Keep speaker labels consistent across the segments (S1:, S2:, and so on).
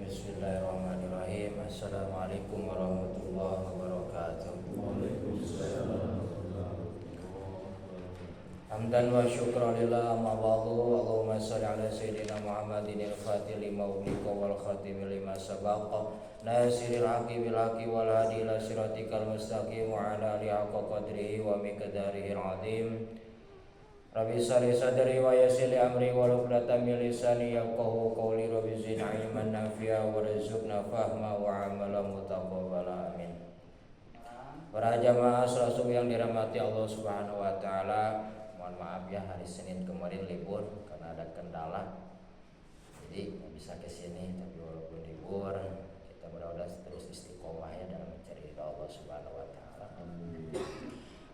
S1: Bismillahirrahmanirrahim. Assalamualaikum warahmatullahi wabarakatuh. Hamdan wa syukran lillah amma ba'du. Allahumma shalli ala sayyidina Muhammadin al-fatih lima ughliqa wal khatim lima sabaqa nasiril haqqi bil haqqi wal hadi ila siratikal mustaqim wa ala alihi haqqa qadrihi wa miqdarihi al-azim. Rabbi shalli sadri wa yassir li amri wa uqdatam min lisani yafqahu qawli. Rabbi zidni ilman nafi'a warzuqna fahma wa amalan mutaqabbala. Amin. Para jamaah salat subuh yang dirahmati Allah Subhanahu wa taala, mohon maaf ya hari Senin kemarin libur karena ada kendala. Jadi nggak bisa ke sini, tapi walaupun libur kita mudah-mudahan terus istiqomah ya dalam mencari ridha Allah Subhanahu wa taala.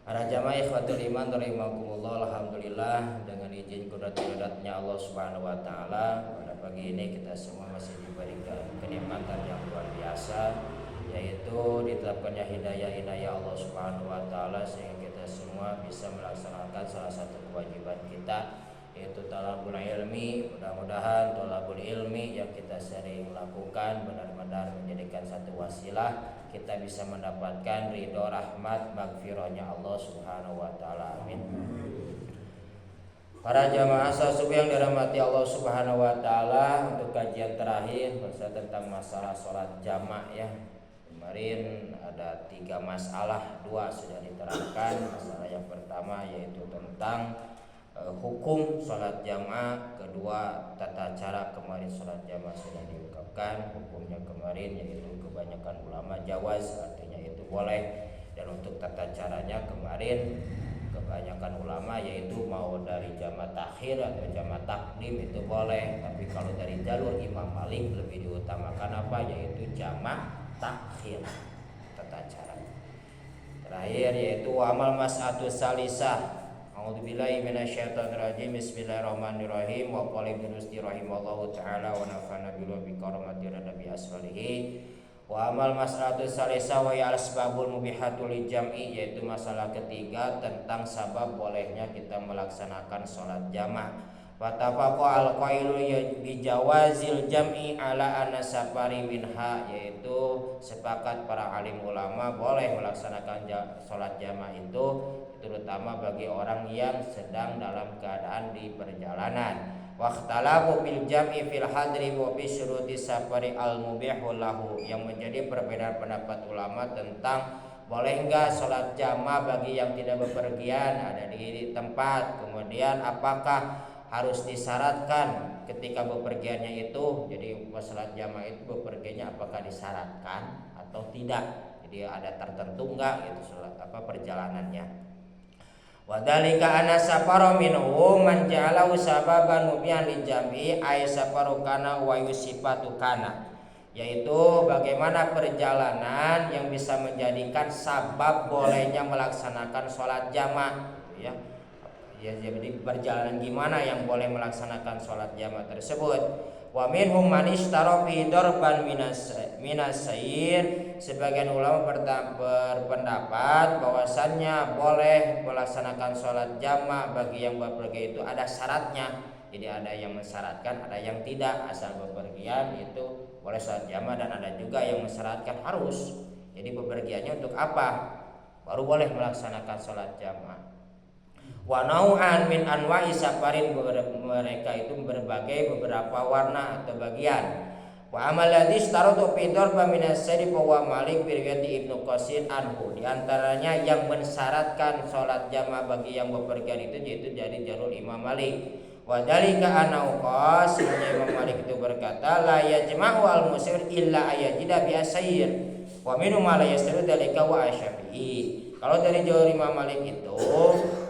S1: Para jamaah ikhwatul iman rahimakumullah, alhamdulillah dengan izin qudrat-qudratnya Allah Subhanahu wa taala pada pagi ini kita semua masih diberikan kenikmatan yang luar biasa, yaitu ditetapkannya hidayah Allah Subhanahu wa taala sehingga kita semua bisa melaksanakan salah satu kewajiban kita, yaitu talabul ilmi. Mudah-mudahan talabul ilmi yang kita sering lakukan benar-benar menjadikan satu wasilah kita bisa mendapatkan ridho, rahmat, maghfirahnya Allah Subhanahu wa taala. Amin. Para jamaah salat subuh yang dirahmati Allah Subhanahu wa taala, untuk kajian terakhir tentang masalah sholat jamak ya. Kemarin ada 3 masalah, 2 sudah diterangkan. Masalah yang pertama yaitu tentang hukum sholat jamaah, kedua tata cara kemarin sholat jamaah sudah diungkapkan. Hukumnya kemarin yaitu kebanyakan ulama jawaz, artinya itu boleh, dan untuk tata caranya kemarin kebanyakan ulama yaitu mau dari jamaah takhir atau jamaah takdim itu boleh, tapi kalau dari jalur Imam Malik lebih diutamakan apa, yaitu jamaah takhir tata cara. Terakhir yaitu amal mas'atu salisah. A'udzubillahi minasyaitonirrajim. Bismillahirrahmanirrahim. Wa qala Ibnu Rushdi rahimallahu taala wa nafa'ana bihi bi karamati nabi aswalihi. Wa amal mas'alatu salisa wa ya asbabul mubihatul jam'i, yaitu masalah ketiga tentang sabab bolehnya kita melaksanakan salat jamaah. Fatafaqa al-qailu bi jawazil jam'i ala anna safari minha, yaitu sepakat para alim ulama boleh melaksanakan salat jamaah itu terutama bagi orang yang sedang dalam keadaan di perjalanan. Waqtalafu bil jam'i fil hadri wa bi syuruti safari al mubihu lahu, yang menjadi perbedaan pendapat ulama tentang boleh enggak salat jamaah bagi yang tidak bepergian, ada di tempat, kemudian apakah harus disyaratkan ketika bepergiannya itu. Jadi salat jamaah itu bepergiannya apakah disyaratkan atau tidak, jadi ada tertentu enggak gitu salat perjalanannya. Wadhalika anna safara minhu man ja'alahu sababan mubiyan li jam'i ay safaru kana wa yusifatu kana, yaitu bagaimana perjalanan yang bisa menjadikan sabab bolehnya melaksanakan sholat jamaah ya. Ya, jadi perjalanan gimana yang boleh melaksanakan sholat jamaah tersebut. Wa minhum man ishtara fi darban minas sayir. Sebagian ulama berpendapat bahwasannya boleh melaksanakan sholat jamaah bagi yang bepergian itu ada syaratnya. Jadi ada yang mensyaratkan, ada yang tidak. Asal bepergian itu boleh sholat jamaah, dan ada juga yang mensyaratkan harus. Jadi bepergiannya untuk apa baru boleh melaksanakan sholat jamaah. Wa nau'an min anwa'i safarin, mereka itu berbagai beberapa warna atau bagian. Wa amal ladzi istaratu fi darba min as-sari wa Malik bi riwayat Ibnu Qasim anhu, di antaranya yang mensyaratkan salat jamaah bagi yang bepergian itu yaitu dari jalur Imam Malik. Wa dzalika anau qas, Imam Malik itu berkata la yajma'u al-musir illa ayajida bi asayir wa minhu ma la yastaru dzalika wa asyafi'i. Kalau dari jalur Imam Malik itu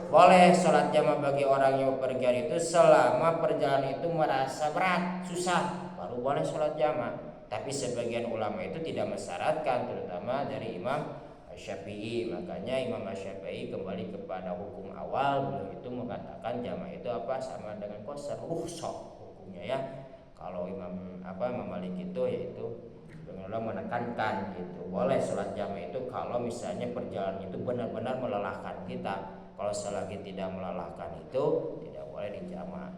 S1: boleh sholat jamaah bagi orang yang bepergian itu selama perjalanan itu merasa berat, susah, baru boleh sholat jamaah. Tapi sebagian ulama itu tidak mensyaratkan, terutama dari Imam Syafi'i. Makanya Imam Syafi'i kembali kepada hukum awal, beliau itu mengatakan jamaah itu apa, sama dengan qasar, rukhsah hukumnya ya. Kalau Imam Malik itu yaitu beliau menekankan gitu, boleh sholat jamaah itu kalau misalnya perjalanan itu benar-benar melelahkan kita. Kalau selagi tidak melelahkan itu tidak boleh dijamaah.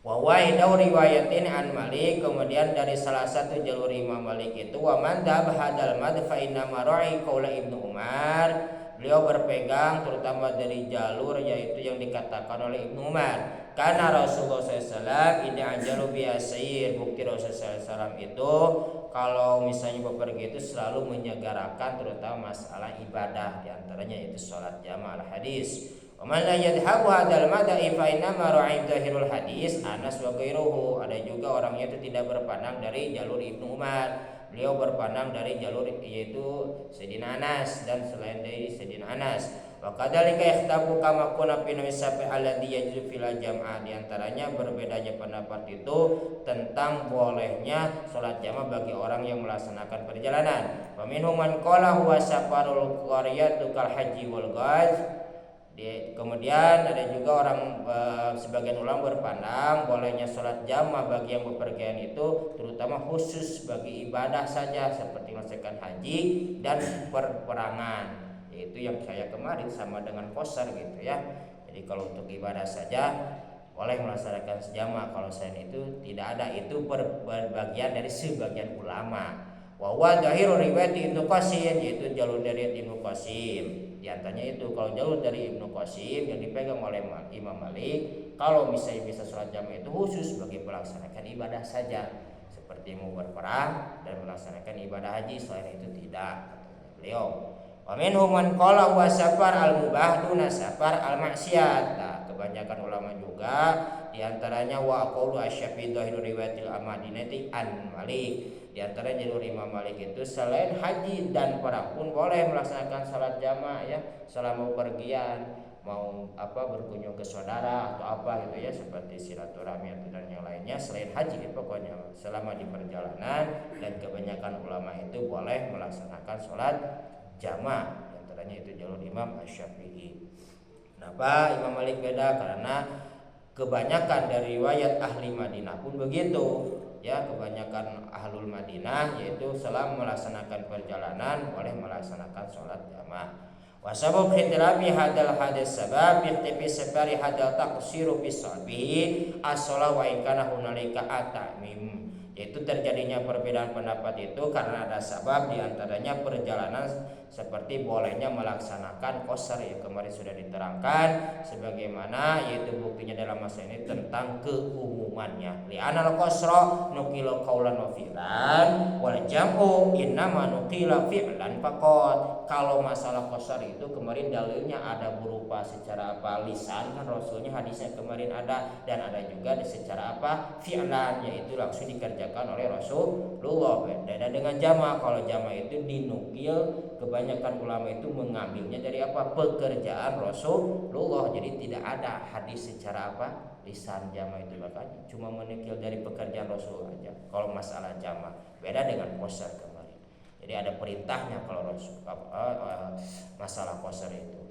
S1: Wa wahidau riwayatin an Malik, kemudian dari salah satu jalur Imam Malik itu wa man hadal mad fa inna mar'i qaula Ibnu Umar, beliau berpegang terutama dari jalur yaitu yang dikatakan oleh Ibnu Umar, karena Rasulullah SAW ini ajalu biasir, bukti Rasulullah SAW itu kalau misalnya bepergian itu selalu menyegarakan terutama masalah ibadah, diantaranya itu sholat jamaah hadis. Man la yadhhabu hadzal mada'i fa inna ma ra'i zahirul hadis Anas wa ghairuhu. Ada juga orangnya itu tidak berpandang dari jalur Ibnu Umar. Beliau berpandang dari jalur yaitu Sayyidina Anas dan selain dari Sayyidina Anas. Wa kadzalika ikhtabu kama kuna fi nasabi alladhi yajuzu fil jam'ah. Di antaranya berbedanya pendapat itu tentang bolehnya salat jamaah bagi orang yang melaksanakan perjalanan. Wa minhum man qala huwa safarul qaryatu kal haji wal ghaz. Kemudian ada juga orang sebagian ulama berpandang bolehnya sholat jamaah bagi yang bepergian itu terutama khusus bagi ibadah saja seperti melaksanakan haji dan perperangan, yaitu yang saya kemarin sama dengan qasar gitu ya. Jadi kalau untuk ibadah saja boleh melaksanakan jamaah, kalau selain itu tidak ada, itu berbagian dari sebagian ulama. Wa huwa zahiru riwayat Ibnu Qasim, yaitu jalur dari Ibnu Qasim. Di antaranya itu kalau jalur dari Ibnu Qasim yang dipegang oleh Imam Malik, kalau misalnya bisa sholat jamaah itu khusus bagi melaksanakan ibadah saja seperti mau berperang dan melaksanakan ibadah haji, selain itu tidak, beliau. Wa minhum man qala wa safar al-mubah duna safar al-maksiat. Nah, kebanyakan ulama juga di antaranya wa qawlu asy-Syafi'i dhahiru riwayatil Madinati an Malik. Di antara jalur Imam Malik itu selain haji dan perang pun boleh melaksanakan salat jamaah ya, selama pergian mau berkunjung ke saudara atau apa gitu ya, seperti silaturahmi dan yang lainnya selain haji, pokoknya selama di perjalanan. Dan kebanyakan ulama itu boleh melaksanakan salat jamaah, di antaranya itu jalur Imam Asy-Syafi'i. Kenapa Imam Malik beda? Karena kebanyakan dari riwayat ahli Madinah pun begitu. Ya, kebanyakan ahlul Madinah yaitu selama melaksanakan perjalanan boleh melaksanakan sholat jamaah. Wa sabab khitlafi hadal hadis sabab ihtifi safari hadal taqsiru fi salbihi as-shalah wa ikana hunalika at-ta'mim. Yaitu terjadinya perbedaan pendapat itu karena ada sebab, diantaranya perjalanan seperti bolehnya melaksanakan qasar yang kemarin sudah diterangkan sebagaimana, yaitu buktinya dalam masalah ini tentang keumumannya. Li'anal qasra nuqila qaulan wa fi'lan wal jam'u innama nuqila fi'lan faqat. Kalau masalah qasar itu kemarin dalilnya ada berupa secara lisan kan Rasulnya, hadisnya kemarin ada, dan ada juga secara fi'lan, yaitu langsung dikerjakan oleh Rasulullah. Beda dengan jamaah. Kalau jamaah itu dinukil, kebanyakan ulama itu mengambilnya dari pekerjaan Rasulullah. Jadi tidak ada hadis secara lisan jamaah itu, makanya cuma menukil dari pekerjaan Rasul aja kalau masalah jamaah. Beda dengan qasar kemarin. Jadi ada perintahnya kalau Rasul masalah qasar itu.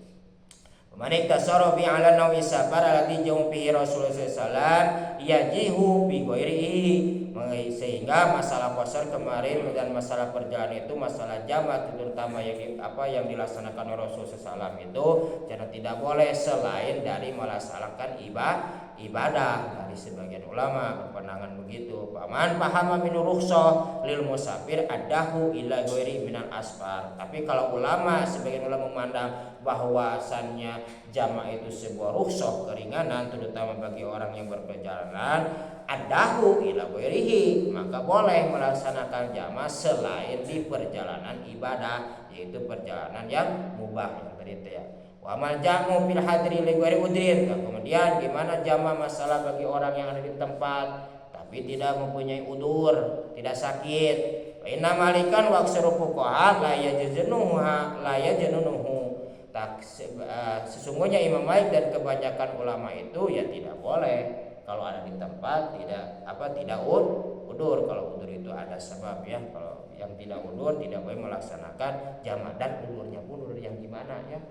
S1: Manik tasarru bi ala nawi safar alati jauh fihi Rasulullah sallallahu alaihi wasallam yajihu bi ghairihi. Sehingga masalah qasar kemarin dan masalah perjalanan itu, masalah jamaah terutama yang dilaksanakan oleh Rasulullah SAW itu jangan tidak boleh selain dari melaksanakan ibadah. Dari sebagian ulama berpandangan begitu. Paman pahama min rukhsah lil musafir adahu ila ghairi minal asfar. Tapi kalau ulama, sebagian ulama memandang bahwasannya jamaah itu sebuah rukhsah, keringanan terutama bagi orang yang berperjalanan, adahu ila ghairihi, maka boleh melaksanakan jamaah selain di perjalanan ibadah, yaitu perjalanan yang mubah yang tadi itu ya. Wa mal jamu fil hadri li ghairi udrin. Kemudian gimana jamaah masalah bagi orang yang ada di tempat tapi tidak mempunyai udur, tidak sakit. Wa inna malikan wa aksara fuqaha la yajunuhu. Sesungguhnya Imam Malik dan kebanyakan ulama itu ya tidak boleh kalau ada di tempat tidak udur. Kalau udur itu ada sebab ya. Kalau yang tidak udur tidak boleh melaksanakan jamaah, dan udurnya pun udur yang gimana ya.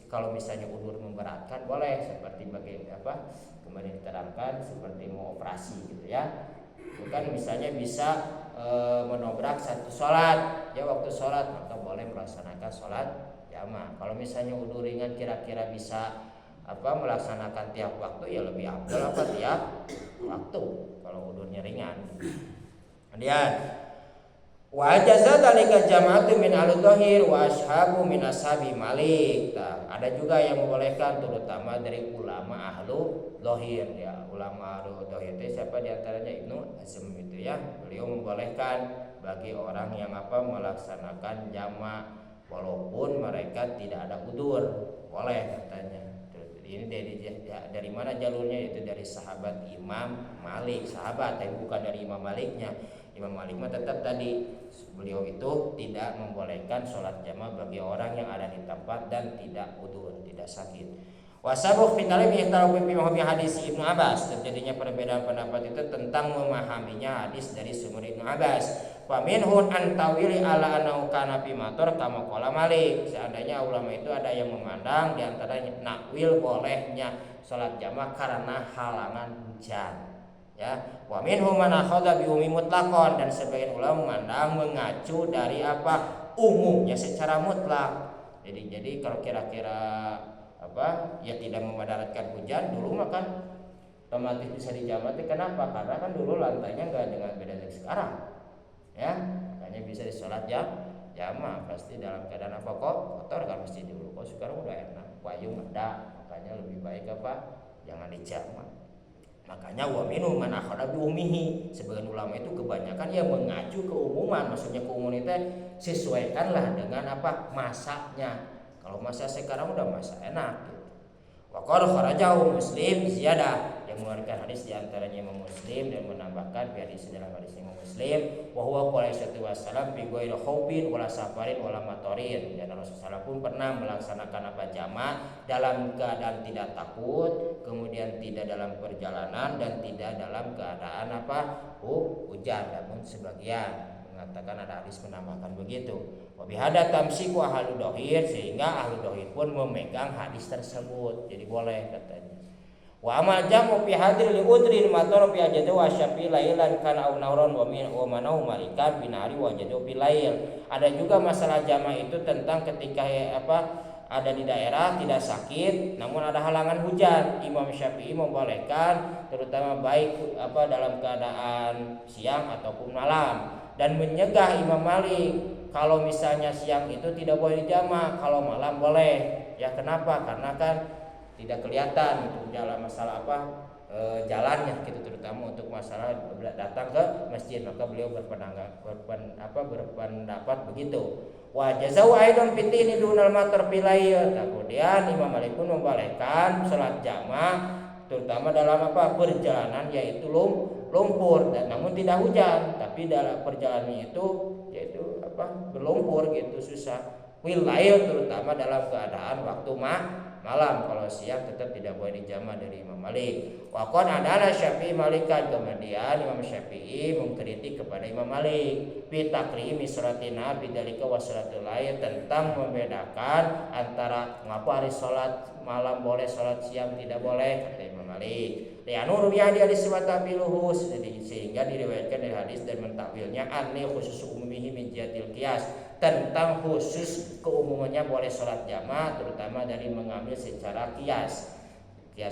S1: Kalau misalnya udur memberatkan boleh, seperti kemarin diterangkan seperti mau operasi gitu ya. Itu kan misalnya bisa menobrak satu sholat ya, waktu sholat maka boleh melaksanakan sholat jamaah. Kalau misalnya udur ringan kira-kira bisa melaksanakan tiap waktu ya lebih afdal tiap waktu kalau udurnya ringan. Kemudian wa jaza dalika jama'atu min al-dhahir wa ashabu min ashabi Malik. Ada juga yang membolehkan terutama dari ulama ahlu dhahir ya. Ulama ahlu dhahir itu siapa di antaranya Ibnu Hazm itu ya. Beliau membolehkan bagi orang yang melaksanakan jamak walaupun mereka tidak ada udur, boleh katanya. Ini dari mana jalurnya? Itu dari sahabat Imam Malik, sahabat tapi bukan dari Imam Maliknya. Imam Malik mah tetap tadi beliau itu tidak membolehkan sholat jamaah bagi orang yang ada di tempat dan tidak udur, tidak sakit. Wasabuh fitalim ihtalau bi hadis Ibnu Abbas. Terjadinya perbedaan pendapat itu tentang memahaminya hadis dari sumber Ibnu Abbas. Wa minhun antawili ala anau kana fi mator kama qala Malik. Seandainya ulama itu ada yang memandang di antaranya nakwil bolehnya sholat jamaah karena halangan hujan. Ya, wa minhum man akhadha bi ummi mutlaqan, dan sebagian ulama memandang mengacu dari umumnya secara mutlak. Jadi kalau kira-kira ya tidak memadaratkan hujan dulu mah kan otomatis bisa dijamati. Kenapa? Karena kan dulu lantainya enggak dengan beda dari sekarang. Ya, makanya bisa disolat jamaah pasti dalam keadaan kotor kan mesti dulu. Kok sekarang udah enak, payung ada, makanya lebih baik jangan dijamah. Makanya wa minhum man akhadha bi ummihi. Sebagian ulama itu kebanyakan yang mengacu keumuman, maksudnya keumuman itu sesuaikanlah dengan masanya. Kalau masa sekarang udah masa enak gitu. Wa qala kharajahu Muslim ziyadah, yang mengeluarkan hadis di antaranya Imam Muslim dan menambahkan biar di dalam hadis Imam Muslim wa huwa qala sallallahu alaihi wasallam bi ghairi khaufin wala safarin wala matorin. Dan Rasulullah pun pernah melaksanakan jamaah dalam keadaan tidak takut, kemudian tidak dalam perjalanan dan tidak dalam keadaan hujan. Namun sebagian mengatakan ada hadis menambahkan begitu. Wa bihada tamsiku ahlu dhahir, sehingga ahlu dhahir pun memegang hadis tersebut. Jadi boleh katanya. Wa amal jamu fi hadir li udrin matar fi ajadu wa syafi lailan kana au nauron wa manau malika binari wa ajadu fi lail. Ada juga masalah jamaah itu tentang ketika ada di daerah tidak sakit namun ada halangan hujan. Imam Syafi'i membolehkan terutama baik dalam keadaan siang ataupun malam, dan menyegah Imam Malik kalau misalnya siang itu tidak boleh dijamaah, kalau malam boleh. Ya kenapa? Karena kan tidak kelihatan itu jalan masalah jalannya gitu, terutama untuk masalah datang ke masjid, maka beliau berpendapat begitu. Wa jazau aidan fitini dunal matar filail. Kemudian Imam Malik pun membolehkan salat jamaah terutama dalam perjalanan yaitu lumpur, dan namun tidak hujan, tapi dalam perjalanan itu yaitu berlumpur gitu susah. Wilayah terutama dalam keadaan waktu malam, kalau siang tetap tidak boleh dijamaah dari Imam Malik. Wa qad adala Syafi'i Malikan, kemudian Imam Syafi'i mengkritik kepada Imam Malik fi takrimi salatina bidzalika wa salatul lail, tentang membedakan antara mengapa hari salat malam boleh, salat siang tidak boleh, kata Imam Malik. Li'anu rubiya di hadis wa tabiluhus, sehingga diriwayatkan dari hadis dan mentakwilnya anni khusus umumihi min jihatil qiyas, tentang khusus keumumannya boleh sholat jamaah terutama dari mengambil secara kias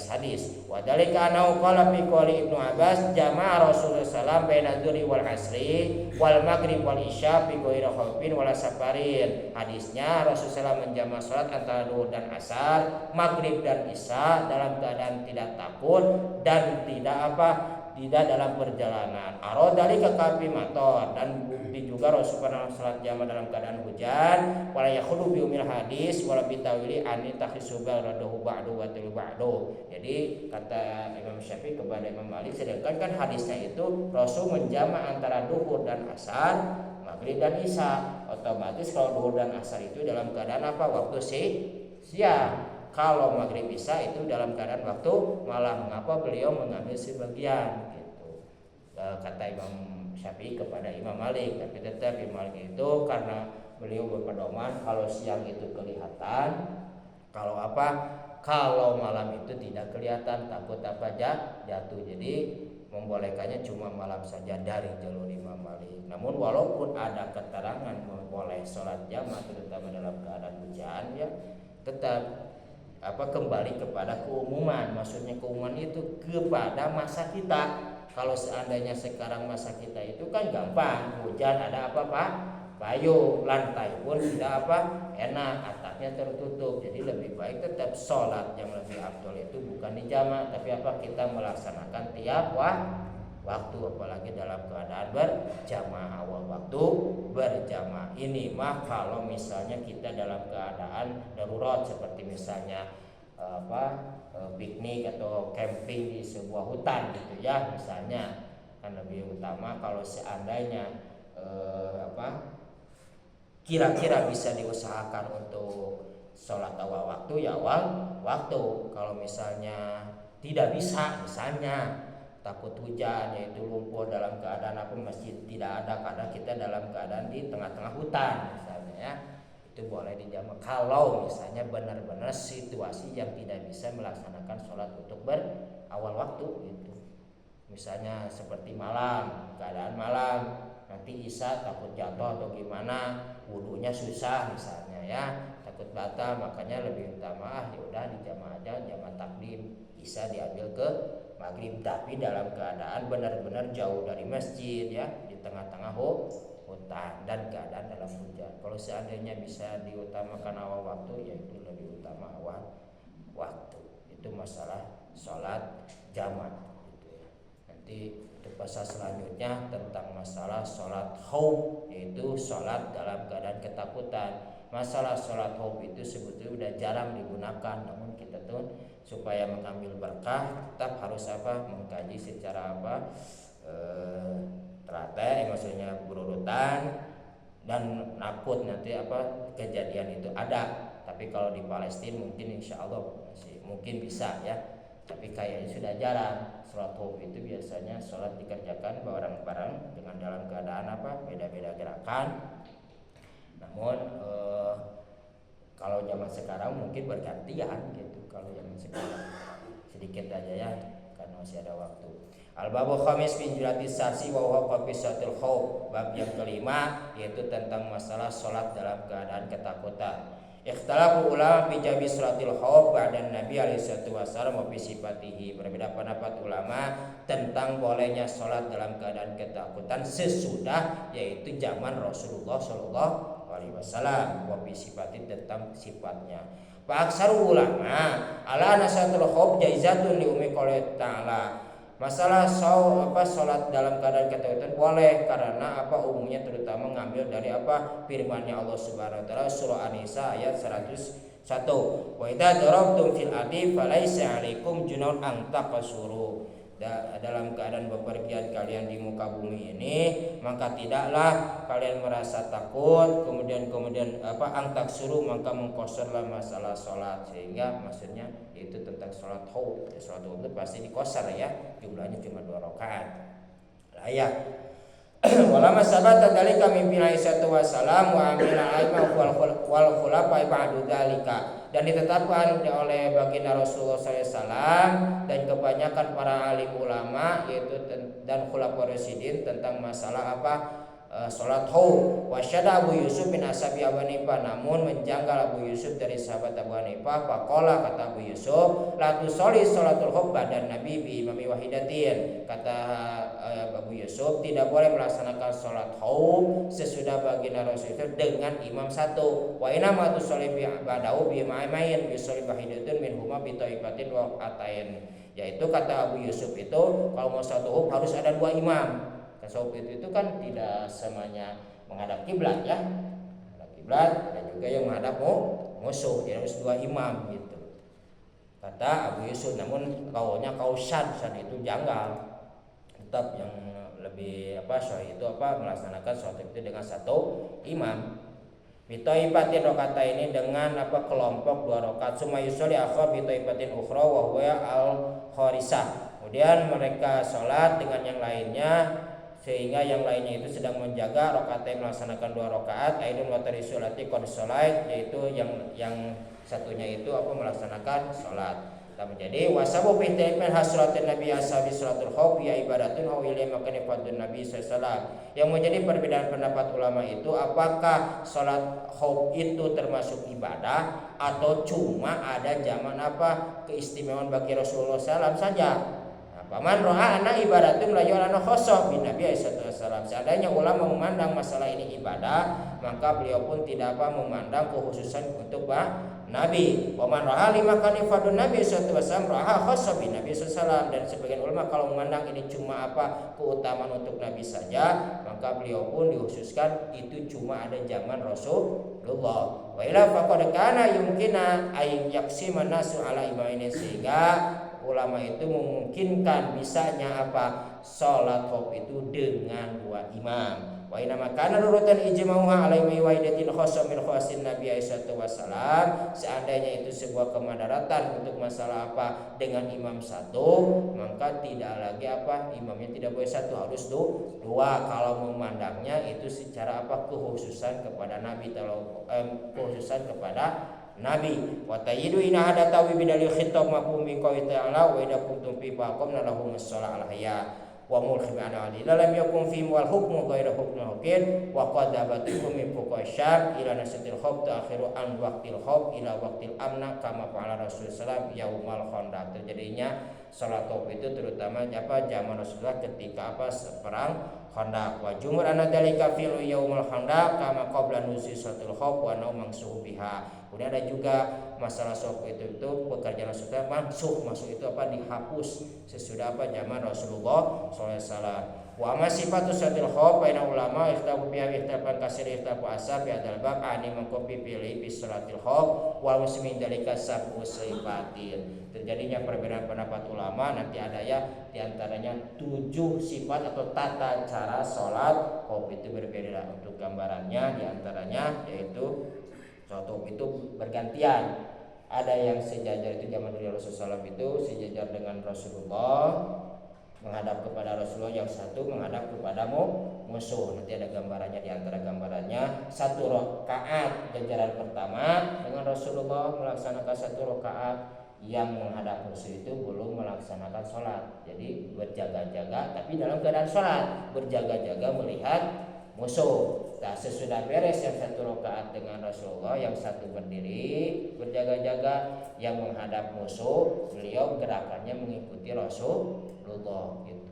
S1: hadis. Wa dalika anau qala fi qouli Ibnu Abbas jama'a Rasulullah sallallahu baina dzuri wal asri wal maghrib wal isya fi ghairi khaufin wala safarin. Hadisnya Rasulullah menjamaah salat antara zuhur dan asar, maghrib dan isya dalam keadaan tidak takut dan tidak dalam perjalanan. Arodali ke kafi mator, dan bukti juga Rasulullah salat jamaah dalam keadaan hujan. Wala yakhulu bi umil hadis wala bitawili ani takhisuba radahu ba'du wa tilu ba'du. Jadi kata Imam Syafi'i kepada Imam Malik, sedangkan kan hadisnya itu Rasul menjamaah antara duhur dan asar, maghrib dan isya. Otomatis kalau duhur dan asar itu dalam keadaan waktu siang. Kalau maghrib isya itu dalam keadaan waktu malam. Mengapa beliau mengambil sebagian gitu? Kata Imam Syafi'i kepada Imam Malik. Tapi tetap Imam Malik itu karena beliau berpedoman kalau siang itu kelihatan, kalau malam itu tidak kelihatan, takut jatuh. Jadi membolehkannya cuma malam saja dari jalur Imam Malik. Namun walaupun ada keterangan boleh sholat jamaah terutama dalam keadaan hujan, ya tetap kembali kepada keumuman. Maksudnya keumuman itu kepada masa kita. Kalau seandainya sekarang masa kita itu kan gampang, hujan ada apa Pak? Payung, lantai pun tidak enak, atapnya tertutup. Jadi lebih baik tetap sholat yang lebih afdol itu bukan di jamak, tapi kita melaksanakan tiap waktu, apalagi dalam keadaan berjamaah. Awal waktu berjamaah ini mah kalau misalnya kita dalam keadaan darurat seperti misalnya piknik atau camping di sebuah hutan gitu ya misalnya, kan lebih utama kalau seandainya kira-kira bisa diusahakan untuk sholat awal waktu ya awal waktu. Kalau misalnya tidak bisa, misalnya takut hujan yaitu lumpur dalam keadaan masjid tidak ada karena kita dalam keadaan di tengah-tengah hutan misalnya ya, itu boleh dijamak. Kalau misalnya benar-benar situasi yang tidak bisa melaksanakan sholat untuk berawal waktu gitu, misalnya seperti malam, keadaan malam nanti isya takut jatuh atau gimana, wudunya susah misalnya ya, takut batal, makanya lebih utama ya udah dijamaah aja, jamaah takdim, isya diambil ke maghrib, tapi dalam keadaan benar-benar jauh dari masjid ya, di tengah-tengah hutan dan keadaan dalam hujan. Kalau seandainya bisa diutamakan awal waktu, yaitu lebih utama awal waktu. Itu masalah sholat jamaah gitu ya. Nanti untuk pasal selanjutnya tentang masalah sholat khauf, yaitu sholat dalam keadaan ketakutan. Masalah sholat khauf itu sebetulnya udah jarang digunakan, namun kita tuh supaya mengambil berkah tetap harus mengkaji secara teratur, maksudnya berurutan, dan nakut nanti kejadian itu ada. Tapi kalau di Palestina mungkin insya Allah masih mungkin bisa ya, tapi kayaknya sudah jarang. Sholat khauf itu biasanya sholat dikerjakan bareng-bareng dengan dalam keadaan beda-beda gerakan. Namun kalau zaman sekarang mungkin bergantian gitu. Kalau zaman sekarang sedikit aja ya, karena masih ada waktu. Al-babu khamis min julatis sarsi wa huwa qafisatul khauf. Bab yang kelima yaitu tentang masalah sholat dalam keadaan ketakutan. Ikhtalafu ulama fi jawi sholatil khauf ba'da Nabi alaihi wasallam wa fi sifatihi. Berbeda pendapat ulama tentang bolehnya sholat dalam keadaan ketakutan sesudah yaitu zaman Rasulullah sallallahu alaihi wasallam, wa fi sifatin tentang sifatnya. Fa aksaru ulama ala nasatul khauf jaizatun li ummi qouli ta'ala. Masalah sholat dalam keadaan ketakutan boleh karena umumnya terutama ngambil dari firman-Nya Allah Subhanahu wa taala surah An-Nisa ayat 101. Wa idza darabtum fil ardi falaisa 'alaikum junahun an taqsuru. Dalam keadaan bepergian kalian di muka bumi ini, maka tidaklah kalian merasa takut kemudian angtak suruh maka mengkosorlah masalah sholat. Sehingga maksudnya itu tentang sholat khauf. Sholat khauf itu pasti dikosor ya, jumlahnya cuma 2 rakaat layak. Walama sabata dalika min Aisyah wasallam wa amila aima wal khulafa ba'du dalika, dan ditetapkan oleh baginda Rasulullah SAW dan kebanyakan para alim ulama yaitu dan khulafa rasyidin tentang masalah sholat khauf. Wasyada Abu Yusuf bin Ashabi Abu Hanifah, namun menjanggal Abu Yusuf dari sahabat Abu Hanifah. Faqala, kata Abu Yusuf, la tusolli sholatul khauf badan Nabi bi imami wahidatin. Kata Abu Yusuf, tidak boleh melaksanakan sholat khauf sesudah baginda Rasulullah dengan imam satu. Wa inna ma tusolli bi ba'dahu bi imamin bi sholli wahidatun min huma bi taifatin wa atain. Yaitu kata Abu Yusuf itu kalau mau sholat khauf harus ada 2 imam. Khauf itu kan tidak semuanya menghadap kiblat ya, menghadap kiblat, ada juga yang menghadap musuh, jadi harus 2 imam gitu. Kata Abu Yusuf, namun kaulnya kausan itu janggal. Tetap yang lebih sahih itu melaksanakan sholat itu dengan 1 imam. Bitaifatin rokata ini dengan kelompok 2 rakaat. Summa yusolli akhar bitaifatin ukhra wa huwa al-kharisah. Kemudian mereka sholat dengan yang lainnya, sehingga yang lainnya itu sedang menjaga rakaat melaksanakan 2 rakaat. Aidun wa tarisulati qad sholat, yaitu yang satunya itu melaksanakan sholat. Jadi wasabu fi ta'ifil hasratin nabi ashabi salatul khauf ya ibadatun aw ilai makani fadlun nabi sallallahu. Yang menjadi perbedaan pendapat ulama itu apakah salat khauf itu termasuk ibadah atau cuma ada zaman keistimewaan bagi Rasulullah SAW saja. Paman roha anak ibadatun la yurana khosoh bin Nabi SAW. Seandainya ulama memandang masalah ini ibadah, maka beliau pun tidak memandang kekhususan untuk Nabi. Paman roha lima kanifadun Nabi SAW roha khosoh bin Nabi SAW. Dan sebagian ulama kalau memandang ini cuma keutamaan untuk Nabi saja, maka beliau pun dikhususkan itu cuma ada zaman Rasulullah. Wa ila faqad kana yumkina ay yaksima nasu ala imaini, sehingga ulama itu memungkinkan bisanya salat khauf itu dengan dua imam. Wa inna makana nurutan ijma'uha alaihi waidatin khassa min khawasin Nabi sallallahu alaihi wasallam. Seandainya itu sebuah kemadaratan untuk masalah dengan imam satu, maka tidak lagi imamnya tidak boleh satu, harus dua. Kalau memandangnya itu secara kekhususan kepada Nabi, kekhususan kepada Nabi. Wa tayyidu ina hada tawi bidalil khitab mafhum min qauli ta'ala wa idza kuntum fi faqamna lahum as-salat al-hayya wa mulkhim ana ali lam yakun fi wal hukmu ghairu hukmi hakim wa qad abatukum min fuqashar ila nasatil khawf ta'khiru an waqtil khawf ila waqtil amna kama fa'ala Rasulullah sallallahu yaumal khandaq. Terjadinya salat khauf itu terutama zaman Rasulullah ketika perang Khandaq. Wa jumhur anna dalika fil yaumul khandaq kama qabla nuzul salatul khauf wa nau mangsuh biha. Kemudian ada juga masalah khauf itu pekerjaan Rasulullah masuk itu dihapus sesudah zaman Rasulullah SAW. Wa amma sifatu salatul khauf baina ulama ikhtabu biha ikhtilafan kasir ikhtilafu asab bi adal bab ani mengkopi pilih bi salatul khauf wal muslimin dalika sabu sifatin. Terjadinya perbedaan pendapat ulama nanti ada diantaranya 7 sifat atau tata cara sholat khauf itu berbeda. Untuk gambarannya diantaranya yaitu sholat khauf itu bergantian. Ada yang sejajar itu zaman dulu Rasulullah SAW itu sejajar dengan Rasulullah, menghadap kepada Rasulullah, yang satu menghadap kepada musuh. Nanti ada gambarannya, diantara gambarannya 1 rakaat jajaran pertama dengan Rasulullah melaksanakan 1 rakaat, yang menghadap musuh itu belum melaksanakan sholat. Jadi berjaga-jaga tapi dalam keadaan sholat, berjaga-jaga melihat musuh. Nah, sesudah beres yang 1 rakaat dengan Rasulullah, yang satu berdiri berjaga-jaga, yang menghadap musuh beliau gerakannya mengikuti Rasulullah gitu.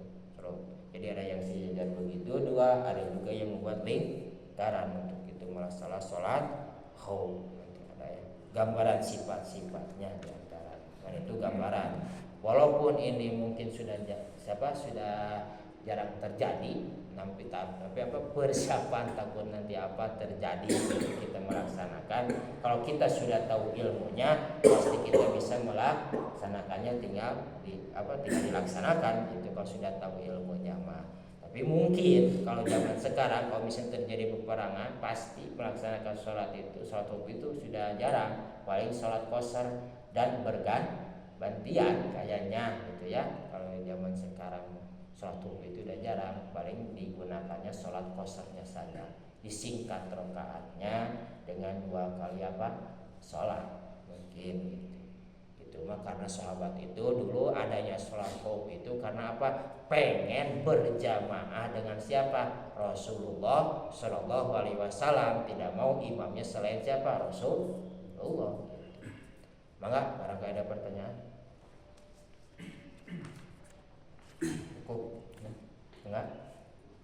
S1: Jadi ada yang sejajar begitu 2, ada juga yang membuat lingkaran untuk itu masalah sholat khauf. Ada gambaran sifat-sifatnya diantara. Nah, itu gambaran. Walaupun ini mungkin sudah jarang terjadi, tapi persiapan takut nanti terjadi kita melaksanakan. Kalau kita sudah tahu ilmunya, pasti kita bisa melaksanakannya, tinggal dilaksanakan itu kalau sudah tahu ilmunya mah. Tapi mungkin kalau zaman sekarang kalau misalnya terjadi peperangan, pasti melaksanakan sholat khauf itu sudah jarang, paling sholat qashar dan bergantian kayaknya gitu ya. Kalau zaman sekarang sholat khauf itu udah jarang, paling digunakannya sholat qasharnya saja, disingkat rakaatnya dengan 2 kali sholat mungkin gitu. Itu mah karena sahabat itu dulu adanya sholat khauf itu karena pengen berjamaah dengan siapa? Rasulullah Shallallahu Alaihi Wasallam. Tidak mau imamnya selain siapa? Rasulullah. Mangga barangkali ada pertanyaan. Cukup? Enggak?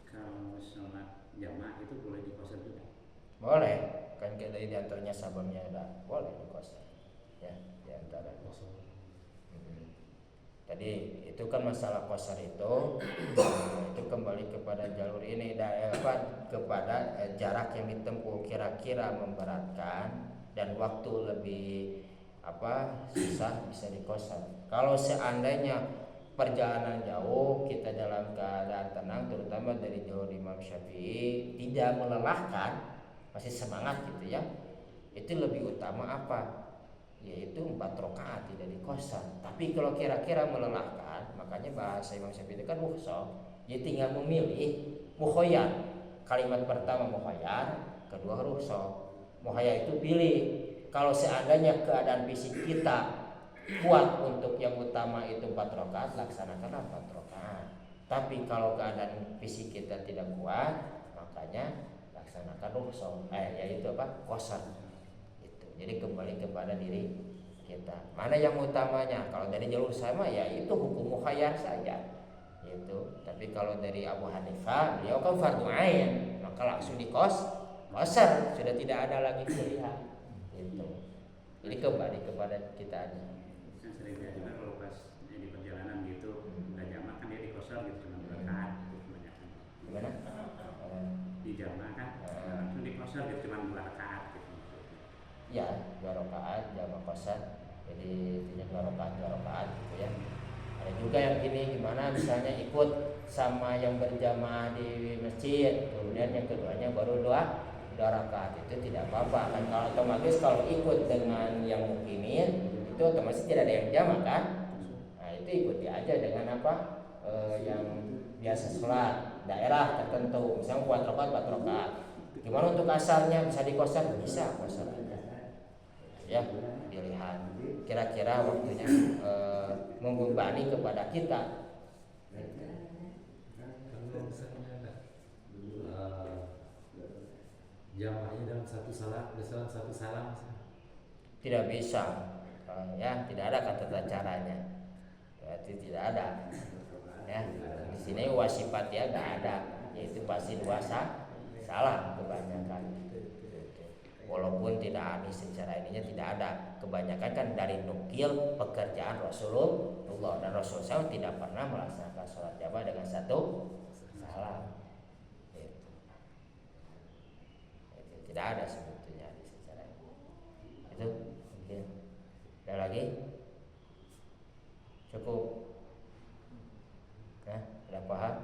S2: Kalau sholat jamaah itu boleh dikosor juga?
S1: Boleh, kan kita diantaranya sababnya ada, boleh dikosor. Ya, diantara Tadi itu kan masalah qashar itu kembali kepada jalur ini, kepada jarak yang ditempuh kira-kira memberatkan dan waktu lebih susah bisa dikosor. Kalau seandainya perjalanan jauh, kita dalam keadaan tenang, terutama dari jalur Imam Syafi'i, tidak melelahkan, masih semangat gitu ya, itu lebih utama yaitu 4 rakaat tidak dikosor. Tapi kalau kira-kira melelahkan, makanya bahasa Imam Syafi'i itu kan mukhsar, jadi tinggal memilih mukhayyar. Kalimat pertama mukhayyar, kedua rukhsah. Mukhayyar itu pilih. Kalau seandainya keadaan fisik kita kuat untuk yang utama itu 4 rakaat, laksanakanlah 4 rakaat. Tapi kalau keadaan fisik kita tidak kuat, makanya laksanakan rukhsah, yaitu apa? Qashar. Itu. Jadi kembali kepada diri kita. Mana yang utamanya? Kalau dari jalur sama ya itu hukum mukhayyar saja. Itu. Tapi kalau dari Abu Hanifah, beliau kan fardhu ain, maka langsung qashar, sudah tidak ada lagi pilihan. Itu. Jadi kembali kepada kita aja.
S2: Sering lihat juga kalau pas di perjalanan gitu nggak jamak kan dia di kosor gitu cuma 2 rakaat gitu kebanyakan.
S1: Gimana?
S2: Di jamak kan langsung di kosor gitu cuma 2 rakaat gitu.
S1: Ya, 2 rakaat jamak qashar. Jadi intinya 2 rakaat gitu ya. Ada juga yang gini, gimana misalnya ikut sama yang berjamaah di masjid, kemudian yang keduanya baru 2 rakaat, itu tidak apa-apa kan. Kalau otomatis kalau ikut dengan yang mukimin itu otomatis tidak ada yang jamak kan. Nah itu ikuti aja dengan apa yang biasa sholat daerah tertentu, misalnya 4 rakaat. Gimana untuk asalnya bisa dikosar? Bisa kosar aja ya, pilihan kira-kira waktunya membebani kepada kita.
S3: Kalau misalnya jamaahnya dalam satu salat, dalam satu salam
S1: Tidak bisa, ya tidak ada kata caranya, berarti tidak ada. Ya di sini wasifat ya nggak ada, yaitu pasti 2 salam kebanyakan. Walaupun tidak ada secara ininya tidak ada, kebanyakan kan dari nukil pekerjaan Rasulullah, dan Rasulullah tidak pernah melaksanakan sholat jamaah dengan 1 salam. Itu tidak ada sebetulnya di secara ini. Itu mungkin ada lagi cukup. Nah, ada paham?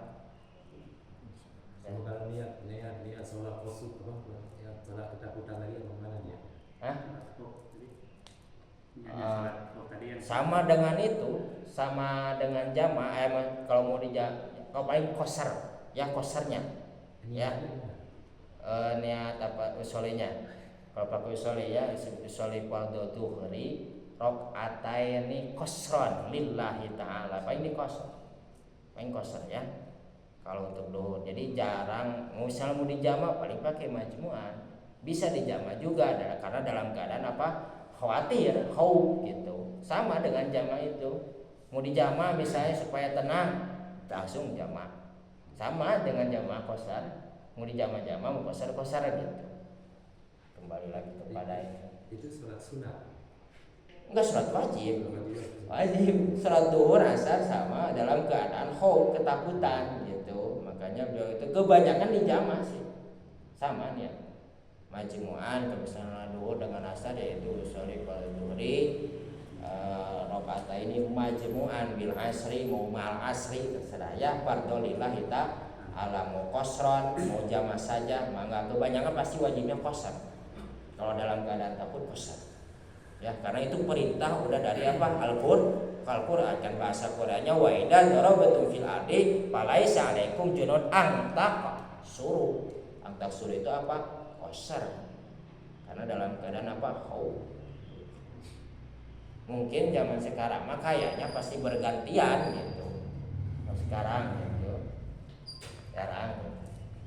S3: kalau niat sholat khusuk ya sholat ketakutan lagi atau mana dia?
S1: Hah?
S2: Tadi yang
S1: Sama dengan itu, sama dengan jamaah. Kalau mau kalau paling qashar, ya qasharnya, ya niat apa usolenya. Kalau pakai usoli ya, usoli fardhu dhuhri rakaataini qasran lillahi ta'ala. Paling qashar ya. Kalau untuk duhur, jadi jarang. Misalnya mau dijama paling pakai majmu'an, bisa dijama juga karena dalam keadaan apa? Khawatir, gitu. Sama dengan jama itu, mau dijama misalnya supaya tenang, langsung jama. Sama dengan jama qashar, mau dijama-jama, mau qashar gitu. Kembali lagi kepada
S3: itu sholat sunat.
S1: Enggak, sholat wajib. Sholat duhur asar sama dalam keadaan ketakutan gitu. Makanya beliau itu kebanyakan di jamaah sih, sama nih ya. Majmu'an kalau misalnya duhur dengan asar yaitu sholli fardhu rakaataini majmu'an bil asri mau mal asri terserah ya, fardhu lillahi ta'ala, mau qashran mau jamaah saja, maka kebanyakan pasti wajibnya qashar. Kalau dalam keadaan takut qashar. Ya, karena itu perintah udah dari apa? Al-Qur'an kan bahasa Qur'annya wa idza darabatum fil ardi falaisa 'alaikum junun an taqsuru. An taqsuru itu apa? Qashar. Karena dalam keadaan apa? Mungkin zaman sekarang mah kayaknya pasti bergantian gitu. Sekarang gitu. Sekarang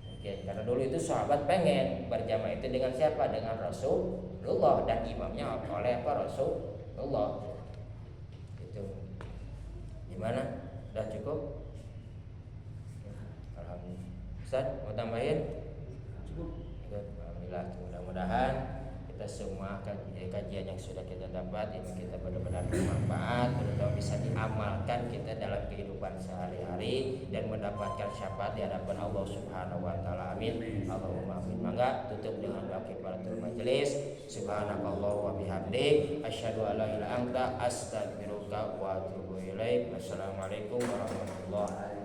S1: mungkin karena dulu itu sahabat pengen berjamaah itu dengan siapa? Dengan Rasulullah, dan imamnya oleh apa? Rasulullah. Itu. Gimana? Udah cukup? Alhamdulillah. Ustaz, mau tambahin?
S2: cukup.
S1: Alhamdulillah. Mudah-mudahan kita semua kajian yang sudah kita dapat ini kita benar-benar bermanfaat, terutama bisa diamalkan kita dalam kehidupan sehari-hari dan mendapatkan syafaat di hadapan Allah Subhanahu wa taala. Amin. Allahumma amin. Mangga tutup dengan doa kifaratul majelis. Subhanakallah wa bihamdik asyhadu an la ilaha illa anta astaghfiruka wa atubu ilaik. Wassalamualaikum warahmatullahi wabarakatuh.